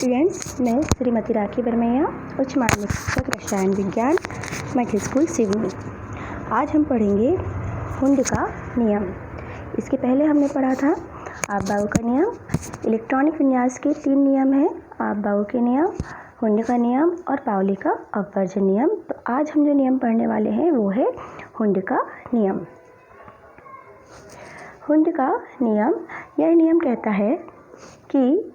Students, मैं श्रीमती राखी बरमैया, उच्च माध्यमिक शिक्षक रसायन विज्ञान, मध्य स्कूल सिवनी। आज हम पढ़ेंगे हुंड का नियम। इसके पहले हमने पढ़ा था आप-बाऊ का नियम। इलेक्ट्रॉनिक विन्यास के 3 नियम हैं, आप-बाऊ के नियम, हुंड का नियम और पाउली का अपवर्जन नियम। तो आज हम जो नियम पढ़ने वाले हैं वो है हुंड का नियम। हुंड का नियम, यह नियम कहता है कि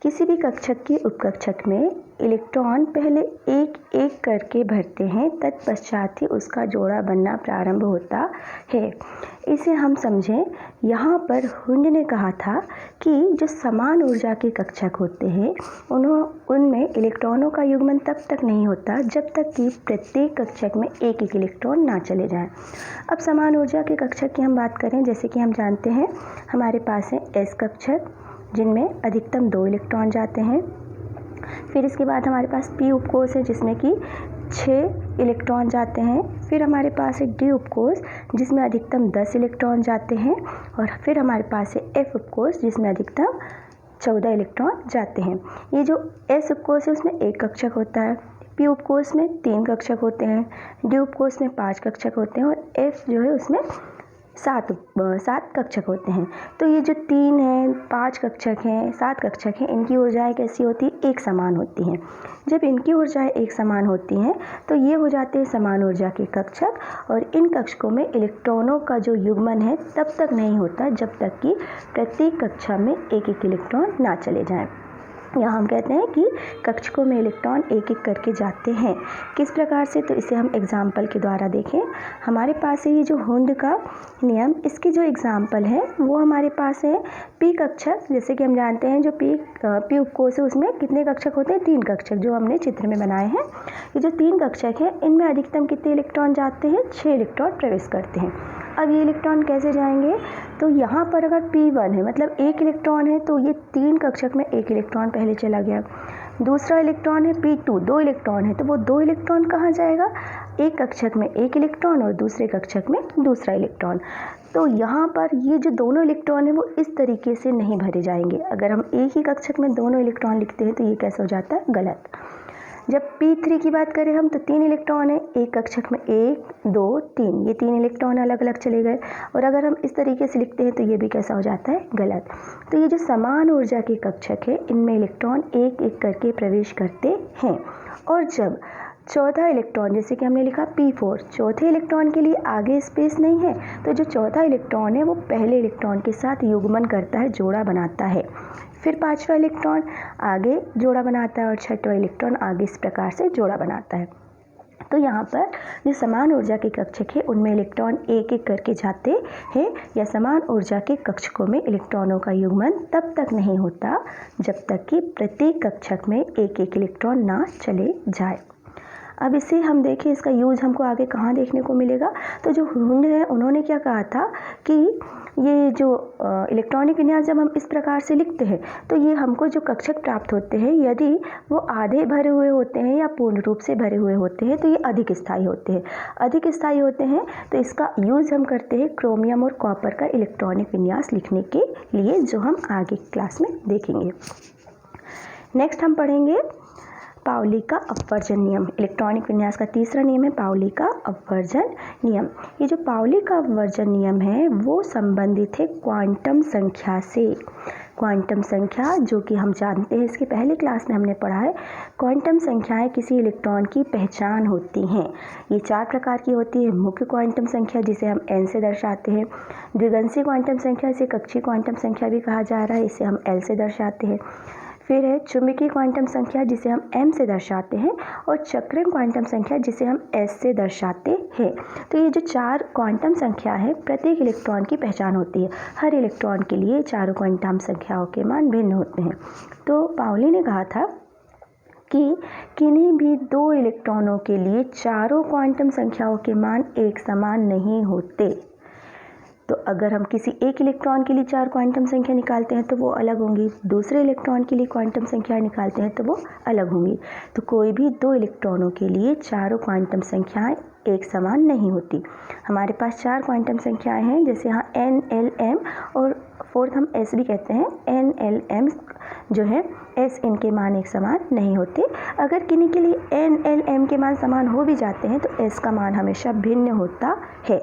किसी भी कक्षक की उपकक्षक में इलेक्ट्रॉन पहले एक एक करके भरते हैं, तत्पश्चात ही उसका जोड़ा बनना प्रारंभ होता है। इसे हम समझें। यहाँ पर हुंड ने कहा था कि जो समान ऊर्जा के कक्षक होते हैं उनमें इलेक्ट्रॉनों का युग्मन तब तक नहीं होता जब तक कि प्रत्येक कक्षक में एक एक इलेक्ट्रॉन ना चले जाएं। अब समान ऊर्जा के कक्षक की हम बात करें, जैसे कि हम जानते हैं हमारे पास है एस कक्षक जिनमें अधिकतम 2 इलेक्ट्रॉन जाते हैं। फिर इसके बाद हमारे पास पी उपकोष है जिसमें कि 6 इलेक्ट्रॉन जाते हैं। फिर हमारे पास है डी उपकोष जिसमें अधिकतम 10 इलेक्ट्रॉन जाते हैं। और फिर हमारे पास है एफ उपकोष जिसमें अधिकतम 14 इलेक्ट्रॉन जाते हैं। ये जो एस उपकोष है उसमें 1 कक्षक होता है, पी उपकोष में 3 कक्षक होते हैं, डी उपकोष में 5 कक्षक होते हैं और एफ जो है उसमें 7 कक्षक होते हैं। तो ये जो 3 हैं, 5 कक्षक हैं, 7 कक्षक हैं, इनकी ऊर्जाएं कैसी होती है? एक समान होती हैं। जब इनकी ऊर्जाएं एक समान होती हैं तो ये हो जाते हैं समान ऊर्जा के कक्षक। और इन कक्षकों में इलेक्ट्रॉनों का जो युग्मन है तब तक नहीं होता जब तक कि प्रत्येक कक्षा में एक एक इलेक्ट्रॉन ना चले जाएं। यहाँ हम कहते हैं कि कक्षकों में इलेक्ट्रॉन एक एक करके जाते हैं। किस प्रकार से? तो इसे हम एग्जाम्पल के द्वारा देखें। हमारे पास है ये जो हुंड का नियम, इसके जो एग्जाम्पल है वो हमारे पास है पी कक्षक। जैसे कि हम जानते हैं जो पी उपकोष है उसमें कितने कक्षक होते हैं? 3 कक्षक जो हमने चित्र में बनाए हैं। ये जो 3 कक्षक हैं इनमें अधिकतम कितने इलेक्ट्रॉन जाते हैं? 6 इलेक्ट्रॉन प्रवेश करते हैं। अब ये इलेक्ट्रॉन कैसे जाएंगे? तो यहाँ पर अगर P1 है मतलब 1 इलेक्ट्रॉन है तो ये 3 कक्षक में 1 इलेक्ट्रॉन पहले चला गया। दूसरा इलेक्ट्रॉन है P2, 2 इलेक्ट्रॉन है तो वो 2 इलेक्ट्रॉन कहाँ जाएगा? एक कक्षक में 1 इलेक्ट्रॉन और दूसरे कक्षक में दूसरा इलेक्ट्रॉन। तो यहाँ पर ये जो दोनों इलेक्ट्रॉन है वो इस तरीके से नहीं भरे जाएंगे। अगर हम एक ही कक्षक में दोनों इलेक्ट्रॉन लिखते हैं तो ये कैसे हो जाता है? गलत। जब P3 की बात करें हम तो 3 इलेक्ट्रॉन है, एक कक्षक में 1, 2, 3, ये 3 इलेक्ट्रॉन अलग अलग चले गए। और अगर हम इस तरीके से लिखते हैं तो ये भी कैसा हो जाता है? गलत। तो ये जो समान ऊर्जा के कक्षक है इनमें इलेक्ट्रॉन एक एक करके प्रवेश करते हैं। और जब चौथा इलेक्ट्रॉन, जैसे कि हमने लिखा P4, चौथे इलेक्ट्रॉन के लिए आगे स्पेस नहीं है तो जो चौथा इलेक्ट्रॉन है वो पहले इलेक्ट्रॉन के साथ युग्मन करता है, जोड़ा बनाता है। फिर 5वां इलेक्ट्रॉन आगे जोड़ा बनाता है और 6वां इलेक्ट्रॉन आगे इस प्रकार से जोड़ा बनाता है। तो यहाँ पर जो समान ऊर्जा के कक्षक है उनमें इलेक्ट्रॉन एक एक करके जाते हैं, या समान ऊर्जा के कक्षकों में इलेक्ट्रॉनों का युग्मन तब तक नहीं होता जब तक कि प्रत्येक कक्षक में एक एक इलेक्ट्रॉन ना चले जाए। अब इसे हम देखें, इसका यूज़ हमको आगे कहाँ देखने को मिलेगा। तो जो हुंड है उन्होंने क्या कहा था कि ये जो इलेक्ट्रॉनिक विन्यास जब हम इस प्रकार से लिखते हैं तो ये हमको जो कक्षक प्राप्त होते हैं यदि वो आधे भरे हुए होते हैं या पूर्ण रूप से भरे हुए होते हैं तो ये अधिक स्थायी होते हैं। अधिक स्थायी होते हैं तो इसका यूज़ हम करते हैं क्रोमियम और कॉपर का इलेक्ट्रॉनिक विन्यास लिखने के लिए, जो हम आगे क्लास में देखेंगे। नेक्स्ट हम पढ़ेंगे पाउली का अपवर्जन नियम। इलेक्ट्रॉनिक विन्यास का तीसरा नियम है पाउली का अपवर्जन नियम। ये जो पाउली का अपवर्जन नियम है वो संबंधित है क्वांटम संख्या से। क्वांटम संख्या जो कि हम जानते हैं, इसके पहले क्लास में हमने पढ़ा है, क्वांटम संख्याएं किसी इलेक्ट्रॉन की पहचान होती हैं। ये 4 प्रकार की होती है। मुख्य क्वांटम संख्या जिसे हम n से दर्शाते हैं, द्विगंशी क्वांटम संख्या इसे कक्षीय क्वांटम संख्या भी कहा जा रहा है, इसे हम L से दर्शाते हैं। फिर है चुंबकीय क्वांटम संख्या जिसे हम m से दर्शाते हैं, और चक्रीय क्वांटम संख्या जिसे हम s से दर्शाते हैं। तो ये जो 4 क्वांटम संख्या है प्रत्येक इलेक्ट्रॉन की पहचान होती है। हर इलेक्ट्रॉन के लिए चारों क्वांटम संख्याओं के मान भिन्न होते हैं। तो पाउली ने कहा था कि किन्हीं भी 2 इलेक्ट्रॉनों के लिए चारों क्वांटम संख्याओं के मान एक समान नहीं होते। तो अगर हम किसी एक इलेक्ट्रॉन के लिए 4 क्वांटम संख्या निकालते हैं तो वो अलग होंगी, दूसरे इलेक्ट्रॉन के लिए क्वांटम संख्या निकालते हैं तो वो अलग होंगी। तो कोई भी 2 इलेक्ट्रॉनों के लिए चारों क्वांटम संख्याएं एक समान नहीं होती। हमारे पास 4 क्वांटम संख्याएं हैं, जैसे यहाँ N, L, M और फोर्थ हम एस भी कहते हैं। एन एल एम जो है एस इनके मान एक समान नहीं होते। अगर किन्हीं के लिए एन एल एम के मान समान हो भी जाते हैं तो एस का मान हमेशा भिन्न होता है।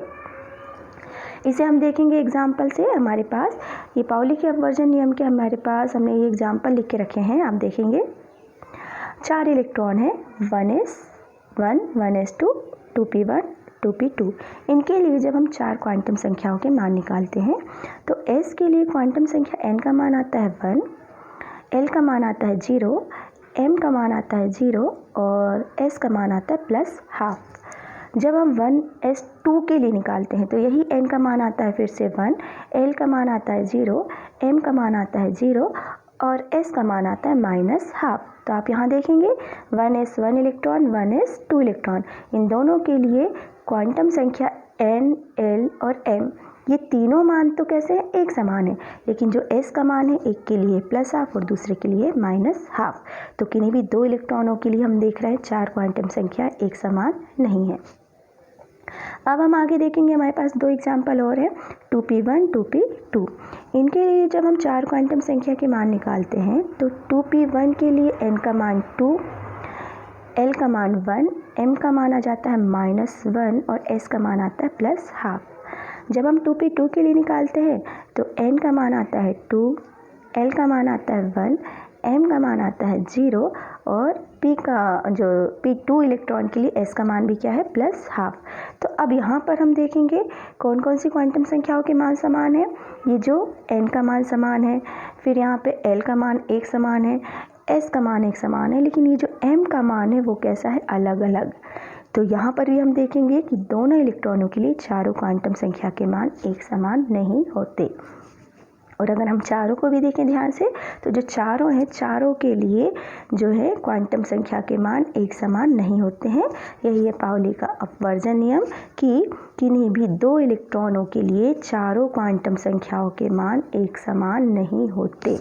इसे हम देखेंगे एग्जाम्पल से। हमारे पास ये पाउली के अपवर्जन नियम के हमारे पास हमने ये एग्जाम्पल लिख के रखे हैं। आप देखेंगे 4 इलेक्ट्रॉन है, 1s1, 1s2, 2p1, 2p2। इनके लिए जब हम 4 क्वांटम संख्याओं के मान निकालते हैं तो s के लिए क्वांटम संख्या n का मान आता है 1, l का मान आता है 0, m का मान आता है 0 और s का मान आता है +½ जब हम 1s2 के लिए निकालते हैं तो यही n का मान आता है फिर से 1, l का मान आता है 0, m का मान आता है 0 और s का मान आता है -½ तो आप यहाँ देखेंगे 1s1 इलेक्ट्रॉन, 1s2 इलेक्ट्रॉन, इन दोनों के लिए क्वांटम संख्या n, l और m ये तीनों मान तो कैसे हैं, एक समान है, लेकिन जो s का मान है एक के लिए +½ और दूसरे के लिए -½ तो किन्हीं भी 2 इलेक्ट्रॉनों के लिए हम देख रहे हैं 4 क्वांटम संख्या एक समान नहीं है। अब हम आगे देखेंगे, हमारे पास 2 एग्जाम्पल और हैं, 2p1, 2p2। इनके लिए जब हम 4 क्वांटम संख्या के मान निकालते हैं तो 2p1 के लिए n का मान 2, l का मान 1, m का मान आ जाता है -1 और s का मान आता है +½ जब हम 2p2 के लिए निकालते हैं तो n का मान आता है 2, l का मान आता है 1, m का मान आता है 0 और p2 इलेक्ट्रॉन के लिए s का मान भी क्या है, +½ तो अब यहाँ पर हम देखेंगे कौन कौन सी क्वांटम संख्याओं के मान समान है। ये जो n का मान समान है, फिर यहाँ पे l का मान एक समान है, s का मान एक समान है, लेकिन ये जो m का मान है वो कैसा है, अलग अलग। तो यहाँ पर भी हम देखेंगे कि दोनों इलेक्ट्रॉनों के लिए चारों क्वांटम संख्या के मान एक समान नहीं होते। और अगर हम चारों को भी देखें ध्यान से तो जो चारों हैं, चारों के लिए जो है क्वांटम संख्या के मान एक समान नहीं होते हैं। यही है पाउली का अपवर्जन नियम कि किन्हीं भी 2 इलेक्ट्रॉनों के लिए चारों क्वांटम संख्याओं के मान एक समान नहीं होते।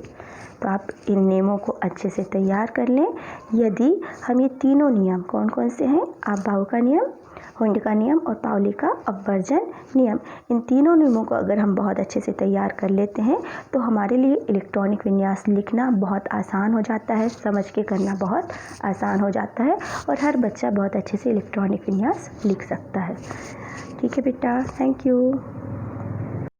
तो आप इन नियमों को अच्छे से तैयार कर लें। यदि हम ये तीनों नियम कौन कौन से हैं, आप-बाऊ का नियम, हुंड का नियम और पाउली का अपवर्जन नियम, इन तीनों नियमों को अगर हम बहुत अच्छे से तैयार कर लेते हैं तो हमारे लिए इलेक्ट्रॉनिक विन्यास लिखना बहुत आसान हो जाता है, समझ के करना बहुत आसान हो जाता है और हर बच्चा बहुत अच्छे से इलेक्ट्रॉनिक विन्यास लिख सकता है। ठीक है बेटा, थैंक यू।